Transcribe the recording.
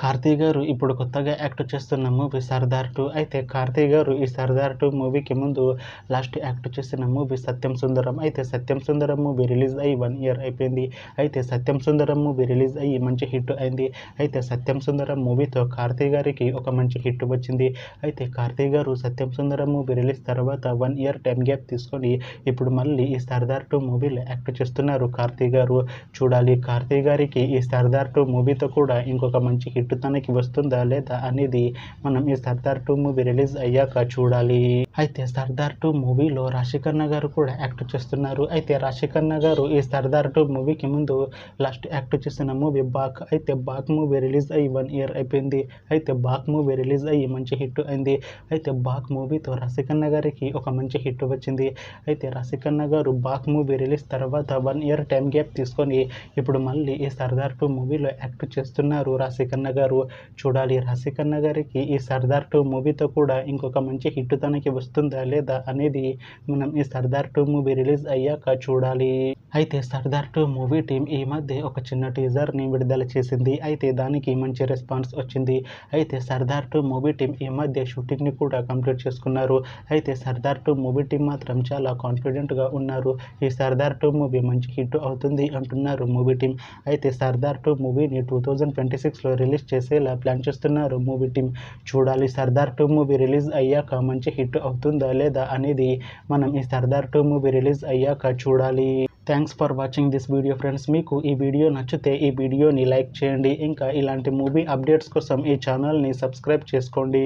కార్తీ గారు ఇప్పుడు కొత్తగా యాక్ట్ చేస్తున్న మూవీ 'సర్దార్ 2'. అయితే కార్తీ గారు ఈ 'సర్దార్ 2' మూవీకి ముందు లాస్ట్ యాక్ట్ చేసిన మూవీ 'సత్యం సుందరం'. అయితే 'సత్యం సుందరం' మూవీ రిలీజ్ అయ్యి 1 ఇయర్ అయిపోయింది. అయితే 'సత్యం సుందరం' మూవీ రిలీజ్ అయ్యి మంచి హిట్ అయింది. అయితే 'సత్యం సుందరం' మూవీతో కార్తీ గారికి ఒక మంచి హిట్ వచ్చింది. అయితే కార్తీ గారు 'సత్యం సుందరం' మూవీ రిలీజ్ తర్వాత 1 ఇయర్ టైం గ్యాప్ తీసుకొని ఇప్పుడు మళ్ళీ ఈ 'సర్దార్ 2' మూవీలో యాక్ట్ చేస్తున్నారు కార్తీ గారు. చూడాలి కార్తీ గారికి ఈ 'సర్దార్ 2' మూవీతో కూడా ఇంకొక మంచి హిట్ తనకి వస్తుందా లేదా అనేది మనం ఈ 'సర్దార్ 2' మూవీ రిలీజ్ అయ్యాక చూడాలి. అయితే 'సర్దార్ 2' మూవీలో రాశిఖన్నా గారు కూడా యాక్ట్ చేస్తున్నారు. అయితే రాశిఖన్నా గారు ఈ 'సర్దార్ 2' మూవీకి ముందు లాస్ట్ యాక్ట్ చేసిన మూవీ 'బాక్'. అయితే 'బాక్' మూవీ రిలీజ్ అయ్యి 1 ఇయర్ అయిపోయింది. అయితే 'బాక్' మూవీ రిలీజ్ అయ్యి మంచి హిట్ అయింది. అయితే 'బాక్' మూవీతో రాశిఖన్నా గారికి ఒక మంచి హిట్ వచ్చింది. అయితే రాశిఖన్నా గారు 'బాక్' మూవీ రిలీజ్ తర్వాత 1 ఇయర్ టైం గ్యాప్ తీసుకొని ఇప్పుడు మళ్ళీ ఈ 'సర్దార్ 2' మూవీలో యాక్ట్ చేస్తున్నారు రాశిఖన్నా గారు. చూడాలి రాశిఖన్నా గారికి ఈ 'సర్దార్ 2' మూవీతో కూడా ఇంకొక మంచి హిట్ తనకి వస్తుందా లేదా అనేది మనం ఈ 'సర్దార్ 2' మూవీ రిలీజ్ అయ్యాక చూడాలి. అయితే 'సర్దార్ 2' మూవీ టీం ఈ మధ్య ఒక చిన్న టీజర్ని విడుదల చేసింది. అయితే దానికి మంచి రెస్పాన్స్ వచ్చింది. అయితే 'సర్దార్ 2' మూవీ టీం ఈ మధ్య షూటింగ్ని కూడా కంప్లీట్ చేసుకున్నారు. అయితే 'సర్దార్ 2' మూవీ టీం మాత్రం చాలా కాన్ఫిడెంట్గా ఉన్నారు. ఈ 'సర్దార్ 2' మూవీ మంచి హిట్ అవుతుంది అంటున్నారు మూవీ టీం. అయితే 'సర్దార్ 2' మూవీని 2026లో రిలీజ్ చేసేలా ప్లాన్ చేస్తున్నారు మూవీ టీం. చూడాలి 'సర్దార్ 2' మూవీ రిలీజ్ అయ్యాక మంచి హిట్ అవుతుందా లేదా అనేది మనం ఈ 'సర్దార్ 2' మూవీ రిలీజ్ అయ్యాక చూడాలి. Thanks for watching this video friends. మీకు ఈ వీడియో నచ్చితే ఈ వీడియోని లైక్ చేయండి. ఇంకా ఇలాంటి మూవీ అప్డేట్స్ కోసం ఈ ఛానల్ని సబ్స్క్రైబ్ చేసుకోండి.